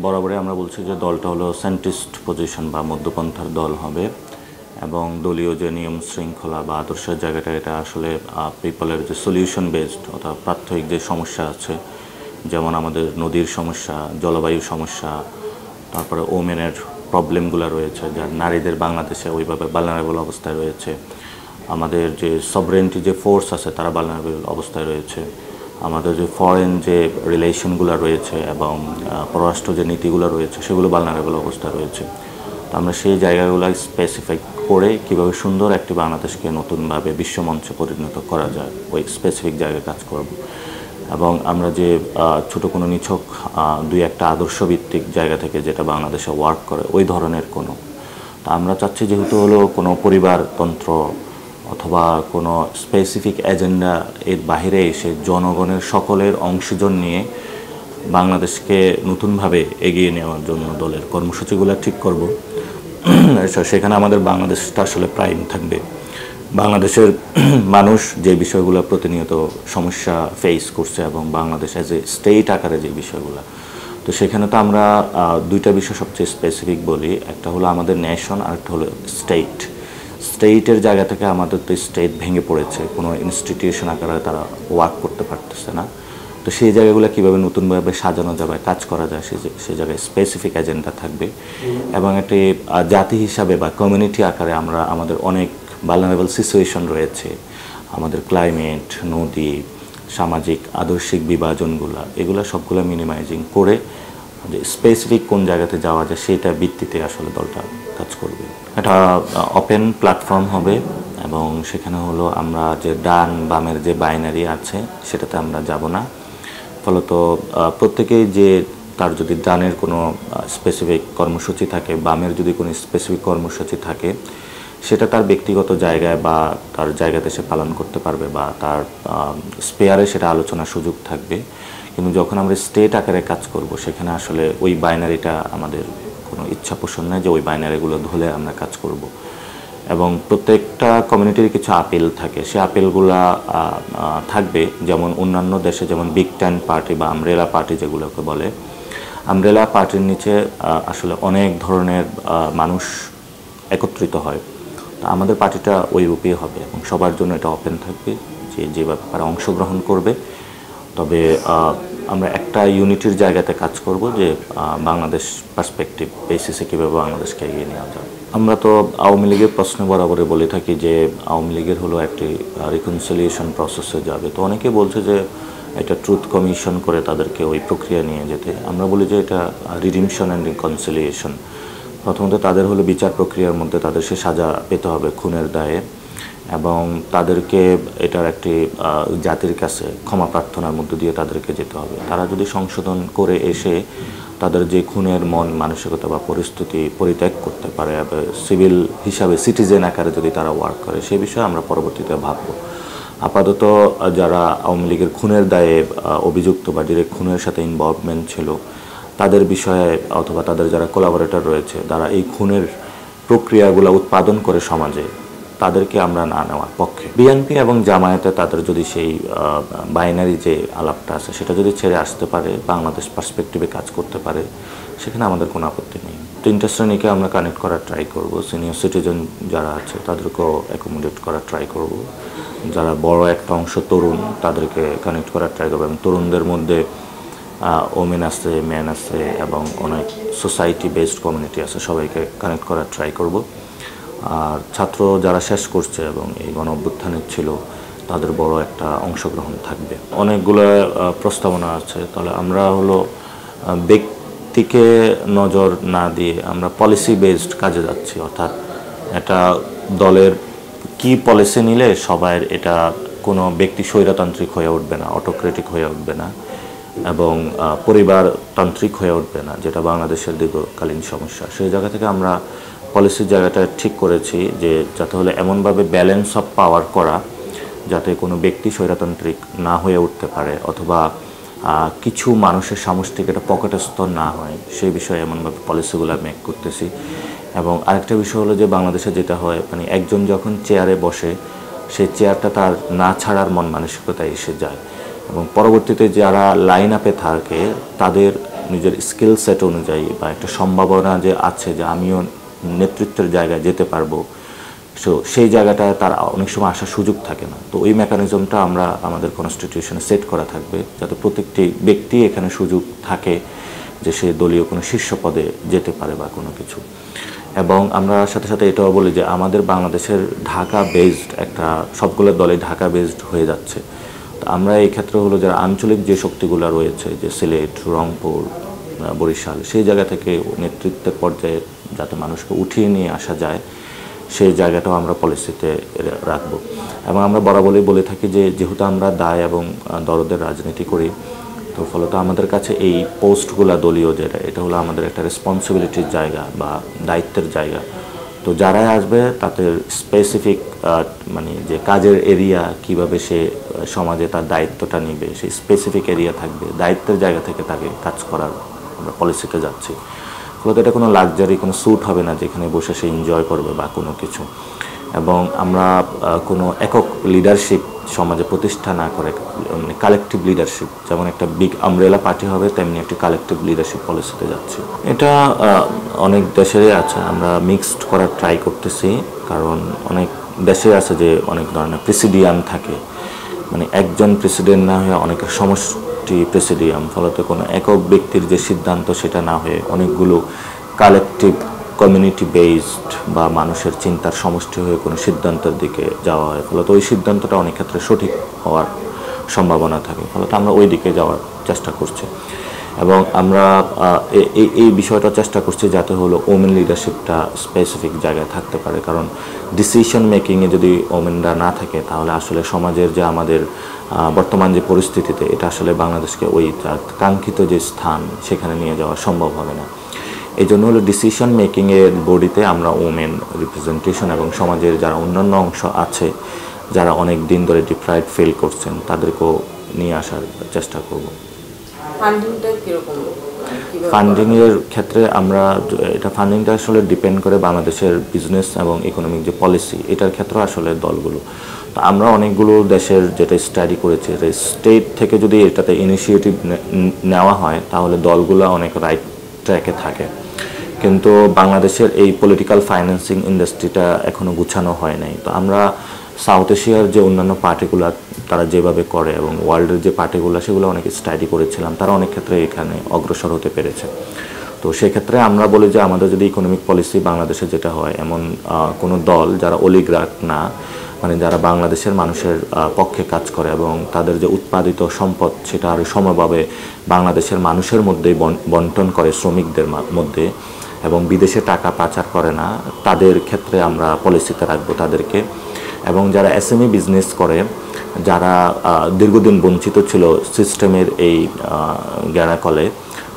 বরাবরই আমরা বলছি যে দলটা হলো সেন্ট্রিস্ট পজিশন বা মধ্যপন্থার দল হবে এবং দলীয় যে নিয়ম শৃঙ্খলা বা আদর্শের জায়গাটা এটা আসলে পিপলের যে সলিউশন বেসড অর্থাৎ প্রাত্যহিক যে সমস্যা আছে, যেমন আমাদের নদীর সমস্যা, জলবায়ুর সমস্যা, তারপরে ওমেনের প্রবলেমগুলো রয়েছে, যার নারীদের বাংলাদেশে ওইভাবে ভালনারেবল অবস্থায় রয়েছে, আমাদের যে সভরেন্টি যে ফোর্স আছে তারা ভালনারেবল অবস্থায় রয়েছে, আমাদের যে ফরেন যে রিলেশনগুলো রয়েছে এবং পররাষ্ট্র যে নীতিগুলো রয়েছে সেগুলো ভালনারেবল অবস্থায় রয়েছে। তো আমরা সেই জায়গাগুলো স্পেসিফাই করে কীভাবে সুন্দর একটি বাংলাদেশকে নতুনভাবে বিশ্বমঞ্চে পরিণত করা যায় ওই স্পেসিফিক জায়গায় কাজ করব। এবং আমরা যে ছোটো কোনো নিছক দুই একটা আদর্শভিত্তিক জায়গা থেকে যেটা বাংলাদেশে ওয়ার্ক করে ওই ধরনের কোনো, তা আমরা চাচ্ছি যেহেতু হলো কোনো পরিবারতন্ত্র অথবা কোনো স্পেসিফিক এজেন্ডা এর বাইরে এসে জনগণের সকলের অংশগ্রহণ নিয়ে বাংলাদেশকে নতুনভাবে এগিয়ে নেওয়ার জন্য দলের কর্মসূচিগুলো ঠিক করব। সেখানে আমাদের বাংলাদেশটা আসলে প্রাইম থাকবে। বাংলাদেশের মানুষ যে বিষয়গুলো প্রতিনিয়ত সমস্যা ফেস করছে এবং বাংলাদেশ অ্যাজ এ স্টেট আকারে যে বিষয়গুলো, তো সেখানে তো আমরা দুইটা বিষয় সবচেয়ে স্পেসিফিক বলি, একটা হলো আমাদের নেশন আর একটা হলো স্টেট। স্টেটের জায়গা থেকে আমাদের তো স্টেট ভেঙে পড়েছে, কোনো ইনস্টিটিউশন আকারে তারা ওয়ার্ক করতে পারতেছে না। তো সেই জায়গাগুলো কীভাবে নতুনভাবে সাজানো যাবে, কাজ করা যায়, সেই জায়গায় স্পেসিফিক এজেন্ডা থাকবে। এবং একটি জাতি হিসাবে বা কমিউনিটি আকারে আমরা আমাদের অনেক ভালনারেবল সিচুয়েশন রয়েছে, আমাদের ক্লাইমেট, নদী, সামাজিক আদর্শিক বিভাজনগুলো, এগুলো সবগুলো মিনিমাইজিং করে যে স্পেসিফিক কোন জায়গাতে যাওয়া যায় সেটা ভিত্তিতে আসলে দলটা কাজ করবে। এটা ওপেন প্ল্যাটফর্ম হবে এবং সেখানে হলো আমরা যে ডান বামের যে বাইনারি আছে সেটাতে আমরা যাব না। ফলত প্রত্যেকেই যে তার যদি ডানের কোনো স্পেসিফিক কর্মসূচি থাকে, বামের যদি কোনো স্পেসিফিক কর্মসূচি থাকে, সেটা তার ব্যক্তিগত জায়গায় বা তার জায়গাতে সে পালন করতে পারবে বা তার স্পেয়ারে সেটা আলোচনার সুযোগ থাকবে। কিন্তু যখন আমরা স্টেট আকারে কাজ করব সেখানে আসলে ওই বাইনারিটা আমাদের কোনো ইচ্ছা পোষণ নেই যে ওই বাইনারিগুলো ধরে আমরা কাজ করব। এবং প্রত্যেকটা কমিউনিটির কিছু আপিল থাকে, সে আপিলগুলা থাকবে যেমন অন্যান্য দেশে যেমন বিগ টেন পার্টি বা আমব্রেলা পার্টি যেগুলোকে বলে, আমব্রেলা পার্টির নিচে আসলে অনেক ধরনের মানুষ একত্রিত হয়। আমাদের পার্টিটা ওই রূপেই হবে এবং সবার জন্য এটা ওপেন থাকবে যে ব্যাপারে অংশগ্রহণ করবে। তবে আমরা একটা ইউনিটির জায়গাতে কাজ করব যে বাংলাদেশ পার্সপেক্টিভ বেসিসে কীভাবে বাংলাদেশকে এগিয়ে নেওয়া যায়। আমরা তো আওয়ামী লীগের প্রশ্ন বরাবরই বলে থাকি যে আওয়ামী লীগের হলো একটি রিকনসিলিয়েশন প্রসেসে যাবে। তো অনেকে বলছে যে এটা ট্রুথ কমিশন করে তাদেরকে ওই প্রক্রিয়া নিয়ে যেতে। আমরা বলি যে এটা রিডিমশন অ্যান্ড রিকনসিলিয়েশন। প্রথমত তাদের হলো বিচার প্রক্রিয়ার মধ্যে তাদের সে সাজা পেতে হবে খুনের দায়ে এবং তাদেরকে এটার একটি জাতির কাছে ক্ষমা প্রার্থনার মধ্য দিয়ে তাদেরকে যেতে হবে। তারা যদি সংশোধন করে এসে তাদের যে খুনের মন মানসিকতা বা পরিস্থিতি পরিত্যাগ করতে পারে, সিভিল হিসাবে সিটিজেন আকারে যদি তারা ওয়ার্ক করে, সে বিষয়ে আমরা পরবর্তীতে ভাবব। আপাতত যারা আওয়ামী লীগের খুনের দায়ে অভিযুক্ত বা ডিরেক্ট খুনের সাথে ইনভলভমেন্ট ছিল তাদের বিষয়ে অথবা তাদের যারা কোলাবোরেটর রয়েছে যারা এই খুনের প্রক্রিয়াগুলো উৎপাদন করে সমাজে, তাদেরকে আমরা না নেওয়ার পক্ষে। বিএনপি এবং জামায়াতে তাদের যদি সেই বাইনারি যে আলাপটা আছে সেটা যদি ছেড়ে আসতে পারে, বাংলাদেশ পার্সপেক্টিভে কাজ করতে পারে, সেখানে আমাদের কোনো আপত্তি নেই। তিনটা শ্রেণীকে আমরা কানেক্ট করার ট্রাই করব। সিনিয়র সিটিজেন যারা আছে তাদেরকেও অ্যাকোমোডেট করার ট্রাই করব। যারা বড় একটা অংশ তরুণ তাদেরকে কানেক্ট করার ট্রাই করবো এবং তরুণদের মধ্যে ওমেন আছে, ম্যান আছে এবং অনেক সোসাইটি বেসড কমিউনিটি আছে, সবাইকে কানেক্ট করার ট্রাই করব। আর ছাত্র যারা শেষ করছে এবং এই গণ অভ্যুত্থানের ছিল তাদের বড় একটা অংশগ্রহণ থাকবে। অনেকগুলো প্রস্তাবনা আছে। তাহলে আমরা হলো ব্যক্তিকে নজর না দিয়ে আমরা পলিসি বেসড কাজে যাচ্ছি, অর্থাৎ এটা দলের কি পলিসি নিলে সবাই এটা কোনো ব্যক্তি স্বৈরতান্ত্রিক হয়ে উঠবে না, অটোক্রেটিক হয়ে উঠবে না এবং পরিবারতান্ত্রিক হয়ে উঠবে না, যেটা বাংলাদেশের দীর্ঘকালীন সমস্যা। সেই জায়গা থেকে আমরা পলিসির জায়গাটা ঠিক করেছি যে যাতে হলে এমনভাবে ব্যালেন্স অফ পাওয়ার করা যাতে কোনো ব্যক্তি স্বৈরতান্ত্রিক না হয়ে উঠতে পারে অথবা কিছু মানুষের সামষ্টিক এটা পকেটস্থ না হয়, সেই বিষয়ে এমনভাবে পলিসিগুলো মেক করতেছি। এবং আরেকটা বিষয় হলো যে বাংলাদেশে যেটা হয়, মানে একজন যখন চেয়ারে বসে সেই চেয়ারটা তার না ছাড়ার মন মানসিকতায় এসে যায় এবং পরবর্তীতে যারা লাইন আপে থাকে তাদের নিজের স্কিল সেট অনুযায়ী বা একটা সম্ভাবনা যে আছে যে আমিও নেতৃত্বের জায়গায় যেতে পারবো, সো সেই জায়গাটায় তার অনেক সময় আসার সুযোগ থাকে না। তো ওই মেকানিজমটা আমরা আমাদের কনস্টিটিউশনে সেট করা থাকবে, যাতে প্রত্যেকটি ব্যক্তি এখানে সুযোগ থাকে যে সে দলীয় কোনো শীর্ষ পদে যেতে পারে বা কোনো কিছু। এবং আমরা সাথে সাথে এটাও বলি যে আমাদের বাংলাদেশের ঢাকা বেসড একটা, সবগুলো দলে ঢাকা বেসড হয়ে যাচ্ছে। তো আমরা এই ক্ষেত্রে হলো যারা আঞ্চলিক যে শক্তিগুলো রয়েছে, যে সিলেট, রংপুর, বরিশাল, সেই জায়গা থেকে নেতৃত্বের পর্যায়ে যাতে মানুষকে উঠিয়ে নিয়ে আসা যায়, সেই জায়গাটাও আমরা পলিসিতে রাখবো। এবং আমরা বরাবরই বলে থাকি যে যেহেতু আমরা দায় এবং দরদের রাজনীতি করি, তো ফলত আমাদের কাছে এই পোস্টগুলো দলীয় যেটা, এটা হলো আমাদের একটা রেসপন্সিবিলিটির জায়গা বা দায়িত্বের জায়গা। তো যারাই আসবে তাদের স্পেসিফিক মানে যে কাজের এরিয়া, কিভাবে সে সমাজে তার দায়িত্বটা নিবে, সেই স্পেসিফিক এরিয়া থাকবে, দায়িত্বের জায়গা থেকে তাকে কাজ করার আমরা পলিসিতে যাচ্ছি। ফলত এটা কোনো লাক্সারি, কোনো স্যুট হবে না যেখানে বসে সে এনজয় করবে বা কোনো কিছু। এবং আমরা কোনো একক লিডারশিপ সমাজে প্রতিষ্ঠা না করে, মানে কালেকটিভ লিডারশিপ, যেমন একটা বিগ আমব্রেলা পার্টি হবে তেমনি একটি কালেকটিভ লিডারশিপ পলিসিতে যাচ্ছি। এটা অনেক দেশেরই আছে, আমরা মিক্সড করার ট্রাই করতেছি, কারণ অনেক দেশে আছে যে অনেক ধরনের প্রেসিডিয়াম থাকে, মানে একজন প্রেসিডেন্ট না হয়ে অনেকের সমষ্টি প্রেসিডিয়াম, ফলত কোনো একক ব্যক্তির যে সিদ্ধান্ত সেটা না হয়ে অনেকগুলো কালেকটিভ কমিউনিটি বেসড বা মানুষের চিন্তার সমষ্টি হয়ে কোনো সিদ্ধান্তের দিকে যাওয়া হয়, ফলত ওই সিদ্ধান্তটা অনেক ক্ষেত্রে সঠিক হওয়ার সম্ভাবনা থাকে, ফলত আমরা ওই দিকে যাওয়ার চেষ্টা করছি। এবং আমরা এই বিষয়টা চেষ্টা করছি যাতে হলো ওমেন লিডারশিপটা স্পেসিফিক জায়গায় থাকতে পারে, কারণ ডিসিশন মেকিংয়ে যদি ওমেনরা না থাকে তাহলে আসলে সমাজের যে আমাদের বর্তমান যে পরিস্থিতিতে, এটা আসলে বাংলাদেশকে ওই কাঙ্ক্ষিত যে স্থান সেখানে নিয়ে যাওয়া সম্ভব হবে না। এই জন্য হলো ডিসিশন মেকিংয়ের বডিতে আমরা ওমেন রিপ্রেজেন্টেশন এবং সমাজের যারা অন্যান্য অংশ আছে যারা অনেক দিন ধরে ডিপ্রাইভড ফিল করছেন তাদেরকেও নিয়ে আসার চেষ্টা করব। ফান্ডিংয়ের ক্ষেত্রে আমরা এটা, ফান্ডিংটা আসলে ডিপেন্ড করে বাংলাদেশের বিজনেস এবং ইকোনমিক যে পলিসি, এটার ক্ষেত্রে আসলে দলগুলো, তো আমরা অনেকগুলো দেশের যেটা স্টাডি করেছি, স্টেট থেকে যদি এটাতে ইনিশিয়েটিভ নেওয়া হয় তাহলে দলগুলো অনেক রাইট ট্র্যাকে থাকে। কিন্তু বাংলাদেশের এই পলিটিক্যাল ফাইন্যান্সিং ইন্ডাস্ট্রিটা এখনও গুছানো হয় নাই। তো আমরা সাউথ এশিয়ার যে অন্যান্য পার্টিগুলো তারা যেভাবে করে এবং ওয়ার্ল্ডের যে পার্টিগুলো সেগুলো অনেক স্টাডি করেছিলাম, তারা অনেক ক্ষেত্রে এখানে অগ্রসর হতে পেরেছে। তো সেক্ষেত্রে আমরা বলি যে আমাদের যদি ইকোনমিক পলিসি বাংলাদেশে যেটা হয়, এমন কোনো দল যারা অলিগার্ক না, মানে যারা বাংলাদেশের মানুষের পক্ষে কাজ করে এবং তাদের যে উৎপাদিত সম্পদ সেটা আরও সমভাবে বাংলাদেশের মানুষের মধ্যেই বন্টন করে শ্রমিকদের মধ্যে এবং বিদেশে টাকা পাচার করে না, তাদের ক্ষেত্রে আমরা পলিসিতে রাখবো তাদেরকে। এবং যারা এসএমই বিজনেস করে, যারা দীর্ঘদিন বঞ্চিত ছিল সিস্টেমের এই জ্ঞানাকলে,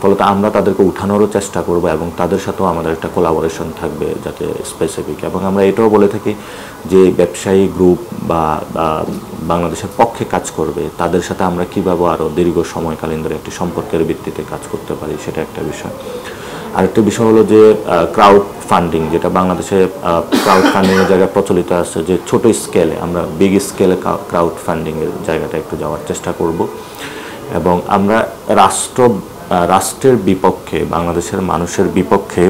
ফলত আমরা তাদেরকে উঠানোরও চেষ্টা করব এবং তাদের সাথেও আমাদের একটা কোলাবোরেশন থাকবে যাতে স্পেসিফিক। এবং আমরা এটাও বলে থাকি যে ব্যবসায়ী গ্রুপ বা বাংলাদেশের পক্ষে কাজ করবে তাদের সাথে আমরা কীভাবে আরও দীর্ঘ সময়কালীন ধরে একটি সম্পর্কের ভিত্তিতে কাজ করতে পারি, সেটা একটা বিষয়। আরেকটা বিষয় হলো যে ক্রাউড ফান্ডিং, যেটা বাংলাদেশে ক্রাউড ফান্ডিংয়ের জায়গায় প্রচলিত আছে, যে ছোট স্কেলে আমরা বিগ স্কেলে ক্রাউড ফান্ডিংয়ের জায়গাটা একটু যাওয়ার চেষ্টা করব। এবং আমরা রাষ্ট্রের বিপক্ষে, বাংলাদেশের মানুষের বিপক্ষে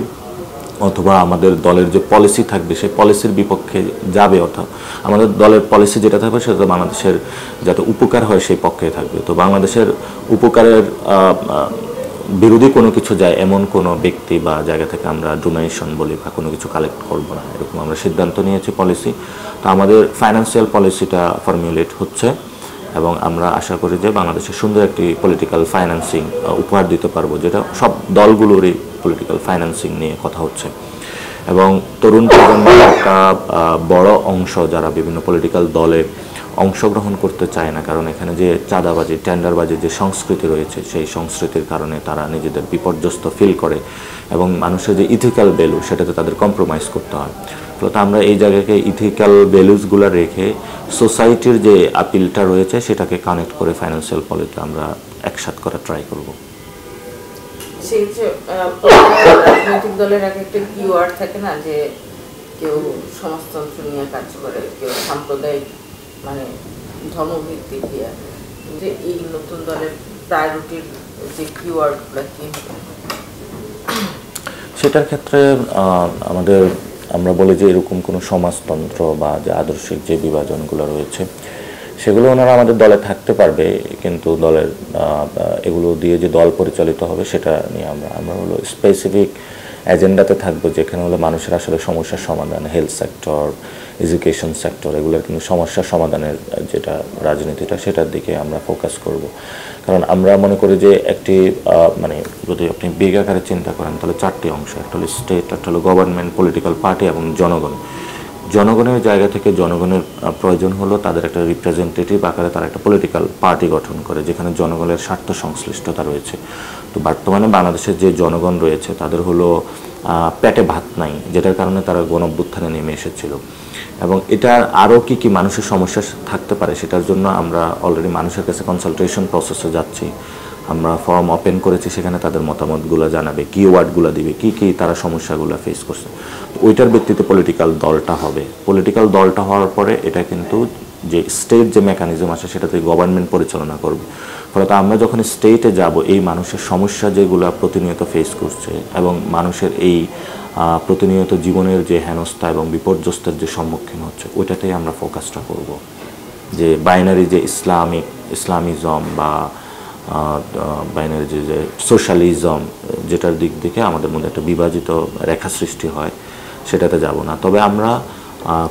অথবা আমাদের দলের যে পলিসি থাকবে সেই পলিসির বিপক্ষে যাবে, অর্থাৎ আমাদের দলের পলিসি যেটা থাকবে সেটা বাংলাদেশের যাতে উপকার হয় সেই পক্ষে থাকবে। তো বাংলাদেশের উপকারের বিরোধী কোনো কিছু যায় এমন কোনো ব্যক্তি বা জায়গা থেকে আমরা ডোনেশন বলি বা কোনো কিছু কালেক্ট করব না, এরকম আমরা সিদ্ধান্ত নিয়েছি পলিসি। তো আমাদের ফাইন্যান্সিয়াল পলিসিটা ফর্মুলেট হচ্ছে এবং আমরা আশা করি যে বাংলাদেশের সুন্দর একটি পলিটিক্যাল ফাইন্যান্সিং উপহার দিতে পারবো, যেটা সব দলগুলোরই পলিটিক্যাল ফাইন্যান্সিং নিয়ে কথা হচ্ছে। এবং তরুণ প্রজন্মের একটা বড় অংশ যারা বিভিন্ন পলিটিক্যাল দলে অংশগ্রহণ করতে চায় না, কারণ এখানে যে চাঁদাবাজি, টেন্ডারবাজি যে সংস্কৃতি রয়েছে সেই সংস্কৃতির কারণে তারা নিজেদের বিপর্যস্ত ফিল করে এবং মানুষের যে ইথিক্যাল ভ্যালু সেটাতে তাদের কম্প্রোমাইজ করতে হয়। ফলত আমরা এই জায়গাকে ইথিক্যাল ভ্যালুসগুলো রেখে সোসাইটির যে আপিলটা রয়েছে সেটাকে কানেক্ট করে ফাইন্যান্সিয়াল পলিসি আমরা একসাথে করা ট্রাই করব। সেই যে রাজনৈতিক দলের আগে একটা কিওয়ার্ড থাকে না, যে কেউ সমাজতন্ত্র নিয়ে কাজ করে, কেউ সাম্প্রদায়িক মানে ধর্মভিত্তিক দিয়ে, যে এই নতুন দলের প্রায়োরিটির যে কিওয়ার্ডগুলো কি হবে? সেটার ক্ষেত্রে আমরা বলি যে এরকম কোনো সমাজতন্ত্র বা যে আদর্শিক যে বিভাজনগুলো রয়েছে সেগুলো ওনারা আমাদের দলে থাকতে পারবে, কিন্তু দলের এগুলো দিয়ে যে দল পরিচালিত হবে সেটা নিয়ে আমরা হলো স্পেসিফিক এজেন্ডাতে থাকবো, যেখানে হলো মানুষের আসলে সমস্যার সমাধান, হেলথ সেক্টর, এডুকেশন সেক্টর, এগুলোর কিন্তু সমস্যার সমাধানের যেটা রাজনীতিটা সেটার দিকে আমরা ফোকাস করব। কারণ আমরা মনে করি যে একটি মানে যদি আপনি বিগ আকারে চিন্তা করেন তাহলে চারটি অংশ, একটা হলো স্টেট, একটা হলো গভর্নমেন্ট, পলিটিক্যাল পার্টি এবং জনগণ। জনগণের জায়গা থেকে জনগণের প্রয়োজন হলো তাদের একটা রিপ্রেজেন্টেটিভ আকারে তারা একটা পলিটিক্যাল পার্টি গঠন করে, যেখানে জনগণের স্বার্থ সংশ্লিষ্টতা রয়েছে। তো বর্তমানে বাংলাদেশের যে জনগণ রয়েছে তাদের হলো পেটে ভাত নাই, যেটার কারণে তারা গণঅভ্যুত্থানে নেমে এসেছিল। এবং এটা আরও কি কি মানুষের সমস্যা থাকতে পারে সেটার জন্য আমরা অলরেডি মানুষের কাছে কনসালটেশন প্রসেসে যাচ্ছি। আমরা ফর্ম ওপেন করেছি, সেখানে তাদের মতামতগুলো জানাবে, কিওয়ার্ডগুলো দিবে, কি কি তারা সমস্যাগুলো ফেস করছে। ওইটার ভিত্তিতে পলিটিক্যাল দলটা হবে। পলিটিক্যাল দলটা হওয়ার পরে এটা কিন্তু যে স্টেট যে মেকানিজম আছে সেটাতে গভর্নমেন্ট পরিচালনা করবে। ফলে আমরা যখন স্টেটে যাব, এই মানুষের সমস্যা যেগুলো প্রতিনিয়ত ফেস করছে এবং মানুষের এই প্রতিনিয়ত জীবনের যে হেনস্থা এবং বিপর্যস্তের যে সম্মুখীন হচ্ছে, ওইটাতেই আমরা ফোকাসটা করব। যে বাইনারি যে ইসলামিজম বা বাইনারি যে সোশ্যালিজম, যেটার দিক থেকে আমাদের মধ্যে একটা বিভাজিত রেখা সৃষ্টি হয়, সেটাতে যাব না। তবে আমরা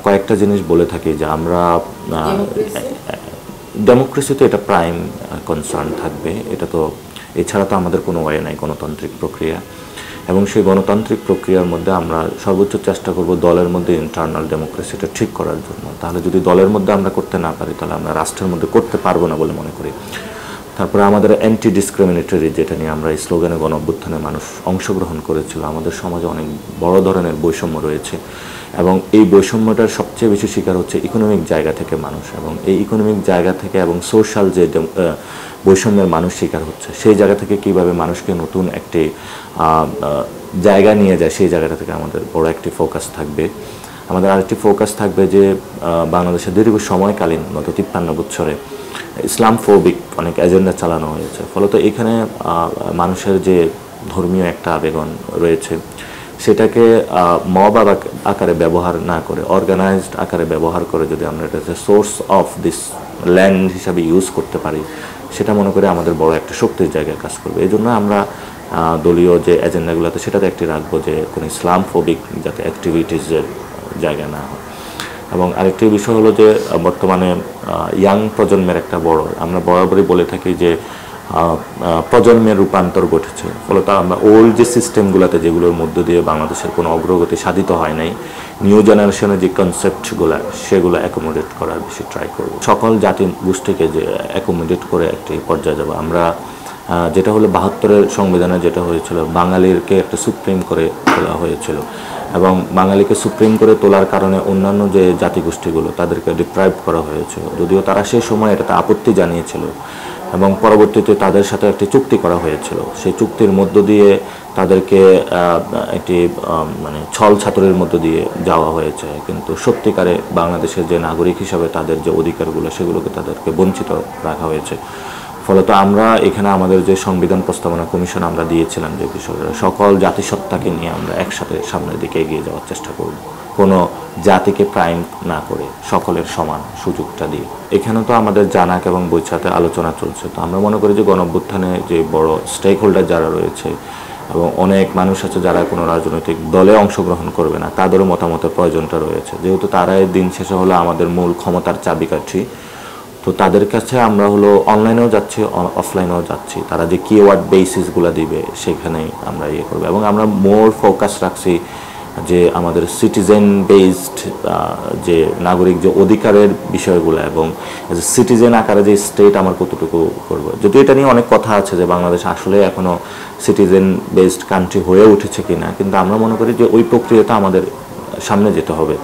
কয়েকটা জিনিস বলে থাকি যে আমরা ডেমোক্রেসিতে এটা প্রাইম কনসার্ন থাকবে, এটা তো এছাড়া তো আমাদের কোনো ওয়ে নাই, গণতান্ত্রিক প্রক্রিয়া। এবং সেই গণতান্ত্রিক প্রক্রিয়ার মধ্যে আমরা সর্বোচ্চ চেষ্টা করব দলের মধ্যে ইন্টারনাল ডেমোক্রেসিটা ঠিক করার জন্য। তাহলে যদি দলের মধ্যে আমরা করতে না পারি, তাহলে আমরা রাষ্ট্রের মধ্যে করতে পারবো না বলে মনে করি। তারপরে আমাদের অ্যান্টি ডিসক্রিমিনেটরি, যেটা নিয়ে আমরা এই স্লোগানে গণঅভ্যুত্থানে মানুষ অংশগ্রহণ করেছিল। আমাদের সমাজে অনেক বড় ধরনের বৈষম্য রয়েছে এবং এই বৈষম্যটার সবচেয়ে বেশি শিকার হচ্ছে ইকোনমিক জায়গা থেকে মানুষ, এবং এই ইকোনমিক জায়গা থেকে এবং সোশ্যাল যে বৈষম্যের মানুষ শিকার হচ্ছে, সেই জায়গা থেকে কিভাবে মানুষকে নতুন একটি জায়গা নিয়ে যায়, সেই জায়গাটা থেকে আমাদের বড় একটি ফোকাস থাকবে। আমাদের আরেকটি ফোকাস থাকবে যে বাংলাদেশের দীর্ঘ সময়কালীন গত 53 বছরে ইসলাম ফোবিক অনেক এজেন্ডা চালানো হয়েছে। ফলত এখানে মানুষের যে ধর্মীয় একটা আবেগন রয়েছে, সেটাকে মব আকারে ব্যবহার না করে অর্গানাইজড আকারে ব্যবহার করে যদি আমরা এটাকে সোর্স অফ দিস ল্যান্ড হিসাবে ইউজ করতে পারি, সেটা মনে করে আমাদের বড় একটা শক্তির জায়গায় কাজ করবে। এই জন্য আমরা দলীয় যে এজেন্ডাগুলোতে সেটাতে একটি রাখবো যে কোনো ইসলাম ফোবিক যাতে অ্যাক্টিভিটিসের জায়গা না হয়। এবং আরেকটি বিষয় হলো যে বর্তমানে ইয়াং প্রজন্মের একটা আমরা বরাবরই বলে থাকি যে প্রজন্মের রূপান্তর ঘটেছে। ফলত আমরা ওল্ড যে সিস্টেমগুলোতে, যেগুলোর মধ্য দিয়ে বাংলাদেশের কোনো অগ্রগতি সাধিত হয় নাই, নিউ জেনারেশনের যে কনসেপ্টগুলো সেগুলো অ্যাকোমোডেট করার বেশি ট্রাই করব। সকল জাতি গোষ্ঠীকে যে অ্যাকোমোডেট করে একটি পর্যায়ে যাব আমরা। যেটা হলো 72-এর সংবিধানে যেটা হয়েছিল, বাঙালিকে একটা সুপ্রিম করে তোলা হয়েছিল, এবং বাঙালিকে সুপ্রিম করে তোলার কারণে অন্যান্য যে জাতিগোষ্ঠীগুলো তাদেরকে ডিপ্রাইভ করা হয়েছিল, যদিও তারা সেই সময় এটাতে আপত্তি জানিয়েছিল এবং পরবর্তীতে তাদের সাথে একটি চুক্তি করা হয়েছিল। সেই চুক্তির মধ্য দিয়ে তাদেরকে একটি মানে ছল ছাত্রের মধ্য দিয়ে যাওয়া হয়েছে, কিন্তু সত্যিকারে বাংলাদেশের যে নাগরিক হিসাবে তাদের যে অধিকারগুলো সেগুলোকে তাদেরকে বঞ্চিত রাখা হয়েছে। ফলত আমরা এখানে আমাদের যে সংবিধান প্রস্তাবনা কমিশন আমরা দিয়েছিলাম, যে বিষয়টা সকল জাতিসত্তাকে নিয়ে আমরা একসাথে সামনের দিকে এগিয়ে যাওয়ার চেষ্টা করব, কোনো জাতিকে প্রাইম না করে সকলের সমান সুযোগটা দিয়ে। এখানে তো আমাদের জানাক এবং বৈচাতে আলোচনা চলছে। তো আমরা মনে করি যে গণঅভ্যুত্থানে যে বড় স্টেক হোল্ডার যারা রয়েছে এবং অনেক মানুষ আছে যারা কোনো রাজনৈতিক দলে অংশগ্রহণ করবে না, তাদেরও মতামতের প্রয়োজনটা রয়েছে, যেহেতু তারাই দিন শেষে হলো আমাদের মূল ক্ষমতার চাবিকাঠি। তো তাদের কাছে আমরা হলো অনলাইনেও যাচ্ছি, অফলাইনেও যাচ্ছি, তারা যে কিওয়ার্ড বেসিসগুলো দিবে সেখানেই আমরা ইয়ে করবো। এবং আমরা মোর ফোকাস রাখছি যে আমাদের সিটিজেন বেসড যে নাগরিক যে অধিকারের বিষয়গুলো, এবং সিটিজেন আকারে যে স্টেট আমার কতটুকু করবো। যদিও এটা নিয়ে অনেক কথা আছে যে বাংলাদেশ আসলে এখনও সিটিজেন বেসড কান্ট্রি হয়ে উঠেছে কিনা, কিন্তু আমরা মনে করি যে ওই প্রক্রিয়াটা আমাদের সামনে যেতে হবে।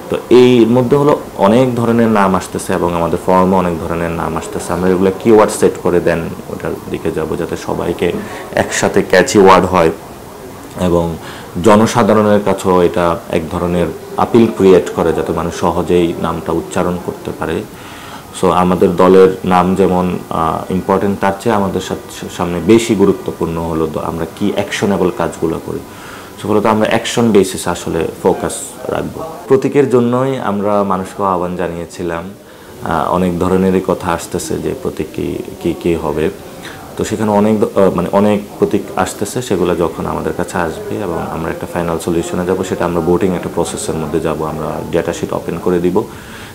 তো এই মধ্যে হলো অনেক ধরনের নাম আসতেছে এবং আমাদের ফর্মে অনেক ধরনের নাম আসতেছে। আমরা এগুলো কিওয়ার্ড সেট করে দেন ওটার দিকে যাব, যাতে সবাইকে একসাথে ক্যাচি ওয়ার্ড হয় এবং জনসাধারণের কাছেও এটা এক ধরনের আপিল ক্রিয়েট করে, যাতে মানুষ সহজেই নামটা উচ্চারণ করতে পারে। সো আমাদের দলের নাম যেমন ইম্পর্টেন্ট, তার চেয়ে আমাদের সামনে বেশি গুরুত্বপূর্ণ হলো আমরা কি অ্যাকশনেবল কাজগুলো করি। সো ফলত আমরা অ্যাকশন বেসিস আসলে ফোকাস রাখবো। প্রতীকের জন্যই আমরা মানুষকে আহ্বান জানিয়েছিলাম। অনেক ধরনেরই কথা আসতেছে যে প্রতীক কি হবে, তো সেখানে অনেক প্রতীক আসতেছে। সেগুলো যখন আমাদের কাছে আসবে এবং আমরা একটা ফাইনাল সলিউশনে যাব, সেটা আমরা ভোটিং একটা প্রসেসের মধ্যে যাব। আমরা ডেটা শিট ওপেন করে দিব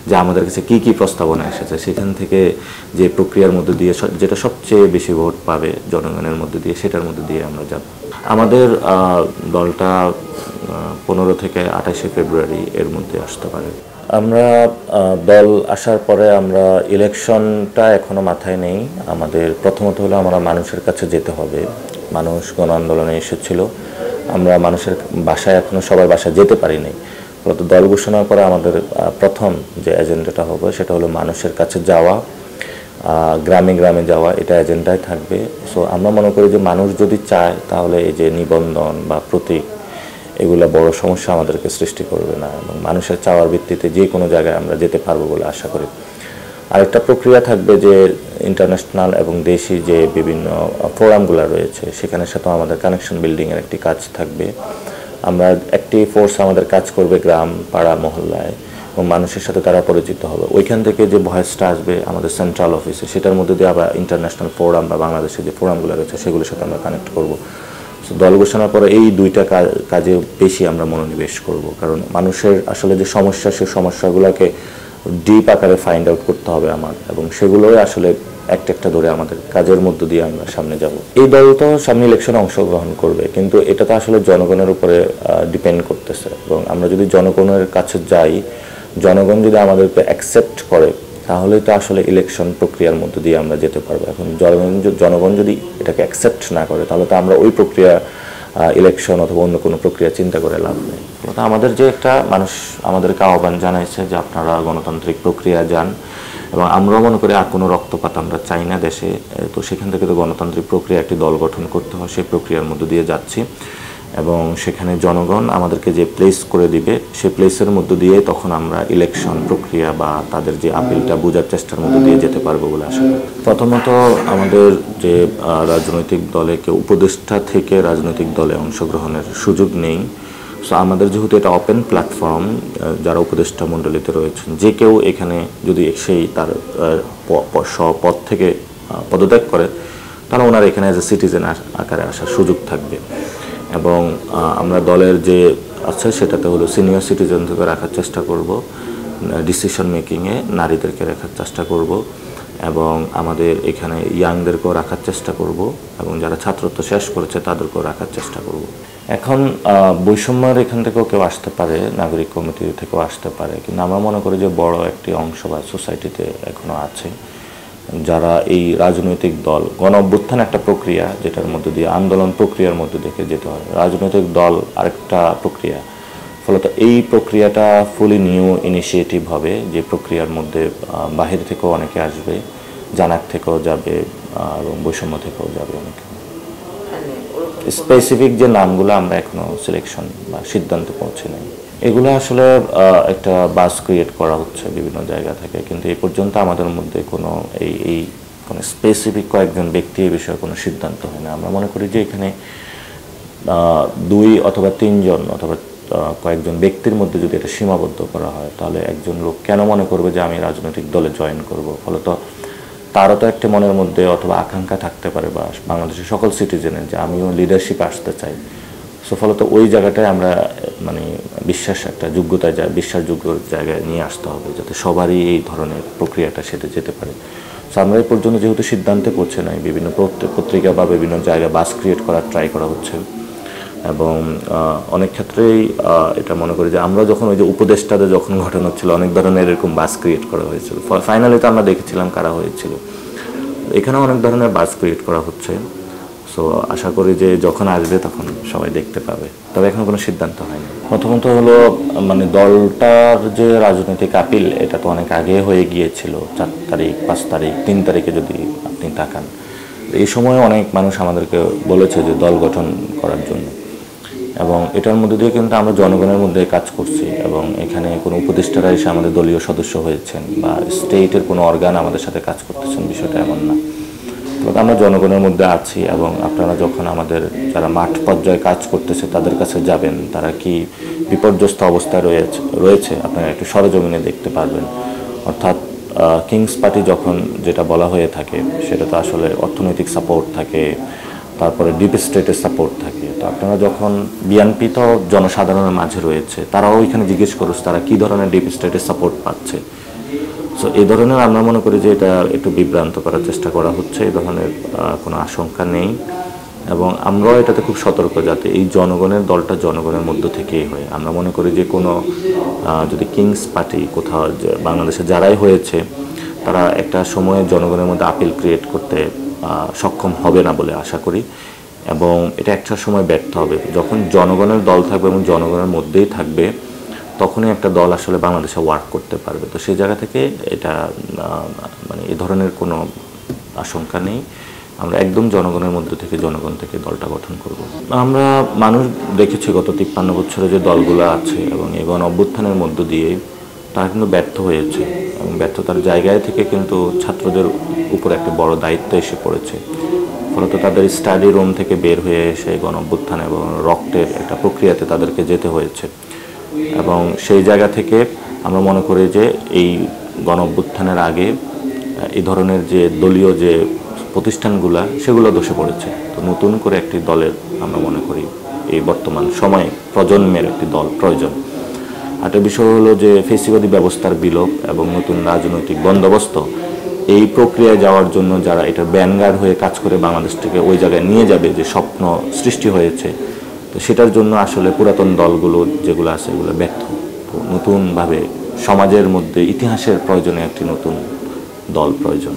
যে আমাদের কাছে কি প্রস্তাবনা এসেছে, সেখান থেকে যে প্রক্রিয়ার মধ্যে দিয়ে যেটা সবচেয়ে বেশি ভোট পাবে জনগণের মধ্যে দিয়ে, সেটার মধ্যে দিয়ে আমরা যাব। আমাদের দলটা 15 থেকে 28 ফেব্রুয়ারি এর মধ্যে আসতে পারে। আমরা দল আসার পরে আমরা ইলেকশনটা এখনো মাথায় নেই। আমাদের প্রথমত হলো আমরা মানুষের কাছে যেতে হবে। মানুষ গণ আন্দোলনে এসেছিল, আমরা মানুষের বাসায় এখনো সবার বাসায় যেতে পারিনি। ফলত দল ঘোষণার পরে আমাদের প্রথম যে এজেন্ডাটা হবে সেটা হলো মানুষের কাছে যাওয়া, গ্রামে গ্রামে যাওয়া, এটা এজেন্ডায় থাকবে। সো আমরা মনে করি যে মানুষ যদি চায় তাহলে এই যে নিবন্ধন বা প্রতীক এগুলো বড় সমস্যা আমাদেরকে সৃষ্টি করবে না, এবং মানুষের চাওয়ার ভিত্তিতে যে কোনো জায়গায় আমরা যেতে পারবো বলে আশা করি। আরেকটা প্রক্রিয়া থাকবে যে ইন্টারন্যাশনাল এবং দেশি যে বিভিন্ন ফোরামগুলো রয়েছে সেখানের সাথেও আমাদের কানেকশন বিল্ডিংয়ের একটি কাজ থাকবে। আমরা একটি ফোর্স আমাদের কাজ করবে গ্রাম, পাড়া, মহল্লায়, এবং মানুষের সাথে তারা পরিচিত হবে। ওইখান থেকে যে ভয়েসটা আসবে আমাদের সেন্ট্রাল অফিসে, সেটার মধ্যে দিয়ে আমরা ইন্টারন্যাশনাল ফোরাম বা বাংলাদেশের যে ফোরামগুলো রয়েছে সেগুলোর সাথে আমরা কানেক্ট করব। দল ঘোষণার পরে এই দুইটা কাজে বেশি আমরা মনোনিবেশ করব, কারণ মানুষের আসলে যে সমস্যা, সেই সমস্যাগুলোকে ডিপ আকারে ফাইন্ড আউট করতে হবে আমার, এবং সেগুলোই আসলে একটা ধরে আমাদের কাজের মধ্য দিয়ে আমরা সামনে যাব। এই দল তো সামনে ইলেকশনে অংশগ্রহণ করবে, কিন্তু এটা তো আসলে জনগণের উপরে ডিপেন্ড করতেছে, এবং আমরা যদি জনগণের কাছে যাই, জনগণ যদি আমাদেরকে অ্যাকসেপ্ট করে, তাহলেই তো আসলে ইলেকশন প্রক্রিয়ার মধ্য দিয়ে আমরা যেতে পারবো। এখন জনগণ যদি এটাকে অ্যাকসেপ্ট না করে, তাহলে তো আমরা ওই প্রক্রিয়া, ইলেকশন অথবা অন্য কোনো প্রক্রিয়া চিন্তা করে লাভ নেই। আমাদের যে একটা মানুষ আমাদেরকে আহ্বান জানাইছে যে আপনারা গণতান্ত্রিক প্রক্রিয়া যান, এবং আমরাও মনে করি আর কোনো রক্তপাত আমরা চাই না দেশে। তো সেখান থেকে তো গণতান্ত্রিক প্রক্রিয়া একটি দল গঠন করতে হয়, সেই প্রক্রিয়ার মধ্য দিয়ে যাচ্ছি, এবং সেখানে জনগণ আমাদেরকে যে প্লেস করে দিবে, সেই প্লেসের মধ্য দিয়ে তখন আমরা ইলেকশন প্রক্রিয়া বা তাদের যে আপিলটা বোঝার চেষ্টার মধ্য দিয়ে যেতে পারবো বলে আশা করি। প্রথমত আমাদের যে রাজনৈতিক দলে কেউ উপদেষ্টা থেকে রাজনৈতিক দলে অংশগ্রহণের সুযোগ নেই। সো আমাদের যেহেতু এটা ওপেন প্ল্যাটফর্ম, যারা উপদেষ্টা মণ্ডলীতে রয়েছেন যে কেউ এখানে যদি সেই তার পদ থেকে পদত্যাগ করে, তাহলে ওনার এখানে অ্যাজ এ সিটিজেন আকারে আসার সুযোগ থাকবে। এবং আমরা দলের যে আছে সেটাতে হলো সিনিয়র সিটিজেনদেরকে রাখার চেষ্টা করব, ডিসিশন মেকিংয়ে নারীদেরকে রাখার চেষ্টা করব, এবং আমাদের এখানে ইয়াংদেরকেও রাখার চেষ্টা করব, এবং যারা ছাত্রত্ব শেষ করেছে তাদেরকেও রাখার চেষ্টা করব। এখন বৈষম্যের এখান থেকেও কেউ আসতে পারে, নাগরিক কমিটি থেকেও আসতে পারে, কিন্তু আমরা মনে করি যে বড় একটি অংশ বা সোসাইটিতে এখনও আছে যারা এই রাজনৈতিক দল, গণ অভ্যুত্থান একটা প্রক্রিয়া যেটার মধ্যে দিয়ে আন্দোলন প্রক্রিয়ার মধ্যে দেখে যেতে হয়, রাজনৈতিক দল আরেকটা প্রক্রিয়া। ফলত এই প্রক্রিয়াটা ফুলি নিউ ইনিশিয়েটিভ হবে, যে প্রক্রিয়ার মধ্যে বাহির থেকেও অনেকে আসবে, জানাক থেকেও যাবে এবং বৈষম্য থেকেও যাবে অনেকে। স্পেসিফিক যে নামগুলো আমরা এখনো সিলেকশন বা সিদ্ধান্তে পৌঁছে নাই, এগুলো আসলে একটা বাস ক্রিয়েট করা হচ্ছে বিভিন্ন জায়গা থেকে, কিন্তু এই পর্যন্ত আমাদের মধ্যে কোনো কোনো স্পেসিফিক কয়েকজন ব্যক্তি এই বিষয়ে কোনো সিদ্ধান্ত হয় না। আমরা মনে করি যে এখানে 2 অথবা 3 জন অথবা কয়েকজন ব্যক্তির মধ্যে যদি এটা সীমাবদ্ধ করা হয়, তাহলে একজন লোক কেন মনে করবে যে আমি রাজনৈতিক দলে জয়েন করব? ফলত তারও তো একটা মনের মধ্যে অথবা আকাঙ্ক্ষা থাকতে পারে, বা বাংলাদেশের সকল সিটিজেনের, যে আমিও লিডারশিপে আসতে চাই। সো ফলত ওই জায়গাটায় আমরা একটা যোগ্যতায় বিশ্বাসযোগ্য জায়গায় নিয়ে আসতে হবে, যাতে সবারই এই ধরনের প্রক্রিয়াটা সেটা যেতে পারে। সো আমরা এই পর্যন্ত যেহেতু সিদ্ধান্তে পৌঁছে নাই, বিভিন্ন পত্রিকা বা বিভিন্ন জায়গায় বাস ক্রিয়েট করার ট্রাই করা হচ্ছে, এবং অনেক ক্ষেত্রেই এটা মনে করি যে আমরা যখন ওই যে উপদেষ্টাদের যখন ঘটনা হচ্ছিল, অনেক ধরনের এরকম বাস ক্রিয়েট করা হয়েছিল। ফাইনালি তো আমরা দেখেছিলাম কারা হয়েছিল। এখানেও অনেক ধরনের বাস ক্রিয়েট করা হচ্ছে। সো আশা করি যে যখন আসবে তখন সবাই দেখতে পাবে, তবে এখন কোনো সিদ্ধান্ত হয়নি। প্রথমত হলো দলটার যে রাজনৈতিক আপিল, এটা তো অনেক আগে হয়ে গিয়েছিল, 4 তারিখ, 5 তারিখ, 3 তারিখে যদি আপনি তাকান। এই সময় অনেক মানুষ আমাদেরকে বলেছে যে দল গঠন করার জন্য, এবং এটার মধ্যে দিয়ে কিন্তু আমরা জনগণের মধ্যে কাজ করছি এবং এখানে কোনো উপদেষ্টারা এসে আমাদের দলীয় সদস্য হয়েছেন বা স্টেটের কোনো অর্গান আমাদের সাথে কাজ করতেছেন, বিষয়টা এমন না। তবে আমরা জনগণের মধ্যে আছি এবং আপনারা যখন আমাদের যারা মাঠ পর্যায়ে কাজ করতেছে তাদের কাছে যাবেন, তারা কি বিপর্যস্ত অবস্থায় রয়েছে আপনারা একটু সরেজমিনে দেখতে পারবেন। অর্থাৎ কিংস পার্টি যখন যেটা বলা হয়ে থাকে সেটা তো আসলে অর্থনৈতিক সাপোর্ট থাকে, তারপরে ডিপ স্টেটের সাপোর্ট থাকে। তো আপনারা যখন বিএনপি তো জনসাধারণের মাঝে রয়েছে, তারাও ওইখানে জিজ্ঞেস করছে তারা কী ধরনের ডিপ স্টেটের সাপোর্ট পাচ্ছে। সো এই ধরনের আমরা মনে করি যে এটা একটু বিভ্রান্ত করার চেষ্টা করা হচ্ছে, এই ধরনের কোনো আশঙ্কা নেই এবং আমরাও এটাতে খুব সতর্ক যাতে এই জনগণের দলটা জনগণের মধ্য থেকেই হয়। আমরা মনে করি যে কোনো যদি কিংস পার্টি কোথাও বাংলাদেশে যারাই হয়েছে তারা একটা সময়ে জনগণের মধ্যে আপিল ক্রিয়েট করতে সক্ষম হবে না বলে আশা করি এবং এটা একটা সময় ব্যর্থ হবে। যখন জনগণের দল থাকবে এবং জনগণের মধ্যেই থাকবে তখনই একটা দল আসলে বাংলাদেশে ওয়ার্ক করতে পারবে। তো সেই জায়গা থেকে এটা মানে এই ধরনের কোনো আশঙ্কা নেই। আমরা একদম জনগণের মধ্যে থেকে জনগণ থেকে দলটা গঠন করব। আমরা মানুষ দেখেছি গত 53 বছরে যে দলগুলো আছে এবং এই গণ অভ্যুত্থানের মধ্য দিয়ে তারা কিন্তু ব্যর্থ হয়েছে এবং ব্যর্থতার জায়গায় থেকে কিন্তু ছাত্রদের উপর একটা বড় দায়িত্ব এসে পড়েছে। ফলত তাদের স্টাডি রুম থেকে বের হয়ে এসে গণ অভ্যুত্থান এবং রক্তের একটা প্রক্রিয়াতে তাদেরকে যেতে হয়েছে এবং সেই জায়গা থেকে আমরা মনে করি যে এই গণ অভ্যুত্থানের আগে এই ধরনের যে দলীয় যে প্রতিষ্ঠানগুলা সেগুলো ধসে পড়েছে। তো নতুন করে একটি দলের আমরা মনে করি এই বর্তমান সময়ে প্রজন্মের একটি দল প্রয়োজন। একটা বিষয় হলো যে ফেসিবাদী ব্যবস্থার বিলোপ এবং নতুন রাজনৈতিক বন্দোবস্ত এই প্রক্রিয়ায় যাওয়ার জন্য যারা এটা ব্যানগার্ড হয়ে কাজ করে বাংলাদেশটাকে ওই জায়গায় নিয়ে যাবে যে স্বপ্ন সৃষ্টি হয়েছে, তো সেটার জন্য আসলে পুরাতন দলগুলো যেগুলো আছে এগুলো ব্যর্থ। তো নতুনভাবে সমাজের মধ্যে ইতিহাসের প্রয়োজনে একটি নতুন দল প্রয়োজন।